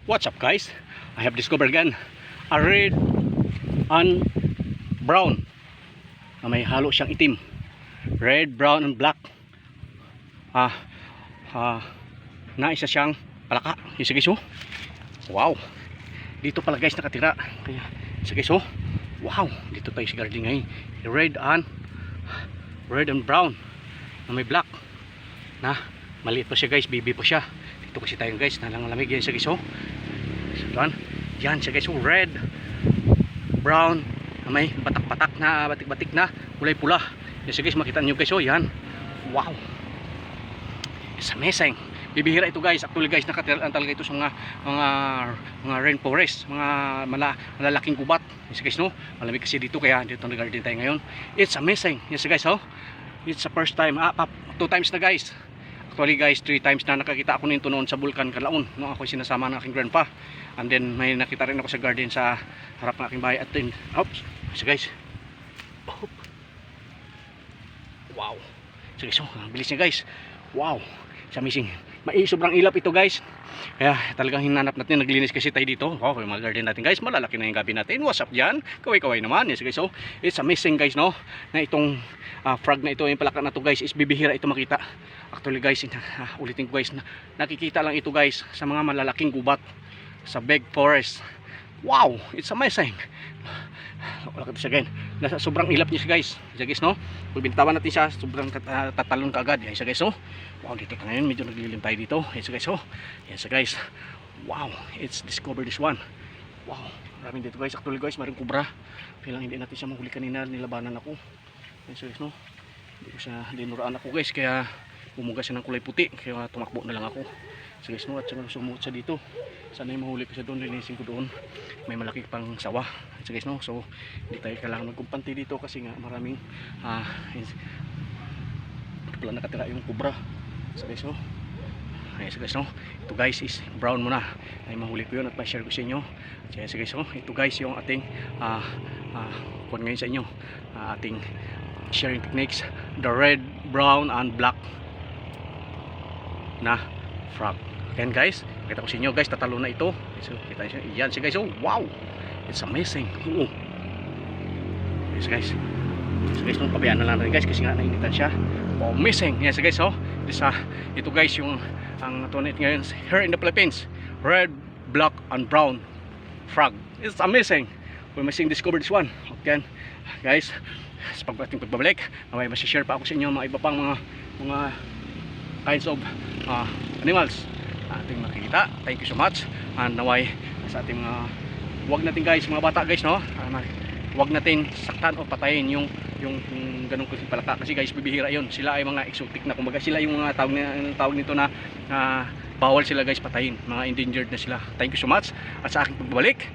What's up guys? I have discovered again a red and brown na may halo siyang itim. Red, brown and black. Na isa siyang palaka. Isa guys oh. Wow. Dito pala guys nakatira. Kaya isa guys oh. Wow, dito tayo sa garden ngayon. Red and brown na may black. Na maliit pa siya guys, baby pa siya. Dito kasi tayo guys, nalangalamig yan siya guys oh. Yan siya guys oh, red, brown, may batak-batak na, batik-batik na kulay pula. Yan siya guys, makita nyo guys oh, yan. Wow, it's amazing. Bibihira ito guys, actually guys nakatira talaga ito sa mga rainforest, mga malalaking gubat. Yan siya guys no, malamig kasi dito kaya dito na garden tayo ngayon. It's amazing. Yan siya guys oh, it's the first time, 2 times na guys. Actually guys, 3 times na nakakita ako nito noon sa Bulkan, Kalaon, no, ako sinasama ng aking grandpa. And then may nakita rin ako sa garden sa harap ng aking bahay. At then, oops, so guys, wow, so guys, ang bilis niya guys. Wow, it's amazing. Sobrang ilap ito guys. Kaya talagang hinanap natin, naglinis kasi tayo dito. Wow, yung mga garden natin guys, malalaki na yung gabi natin. What's up dyan? Kaway-kaway naman. Yes guys, so it's amazing guys no, na itong frog na ito, yung palaka na to guys, is bibihira ito makita. Actually guys, ulitin ko guys, nakikita lang ito guys sa mga malalaking gubat, sa big forest. Wow, it's amazing. Wala ka siya again. Sobrang ilap niya siya guys. Siya guys no, pibintawan natin siya, sobrang tatalon ka agad. Yan siya guys oh. Wow, dito ka ngayon, medyo naglilim tayo dito. Yan siya guys oh. Yan siya guys. Wow, it's discovered this one. Wow, maraming dito guys. Actually guys, maraming kubra. Kailang hindi natin siya mahuli kanina, nilabanan ako. Yan siya guys no, hindi ko siya dinuraan ako guys, kaya bumuga siya ng kulay puti, kaya tumakbo na lang ako. So guys no, at saka sumuot siya dito. Sana yung mahuli ko siya doon, linisin ko doon. May malaki pang sawa. So guys no, so hindi tayo kailangan magkumpanti dito kasi nga maraming pala nakatira yung kubra. So guys no, ayan so guys no, ito guys is brown muna. Ay mahuli ko yun at ma-share ko sa inyo. So guys no, ito guys yung ating kung ngayon sa inyo, ating sharing techniques, the red, brown and black na frog. Ayan guys, kita ko sa inyo guys, tatalo na ito. So, kita nyo, yan siya guys oh, wow, it's amazing. Yes guys, so guys, nung pabayaan na lang rin guys kasi nga nainitan siya. Oh, amazing. Yan siya guys oh, ito guys yung ang tunit ngayon here in the Philippines, red, black and brown frog. It's amazing. We must discover this one. Okay guys, sa ating pagbabalik, may masishare pa ako sa inyo mga iba pang mga kinds of animals ating makikita. Thank you so much. And naway sa ating wag natin guys, mga bata guys no, wag natin saktan o patayin yung ganung klaseng palaka kasi guys bibihira yon. Sila ay mga exotic na, kumbaga sila yung mga tawag nito na bawal sila guys patayin, mga endangered na sila. Thank you so much at sa aking pagbabalik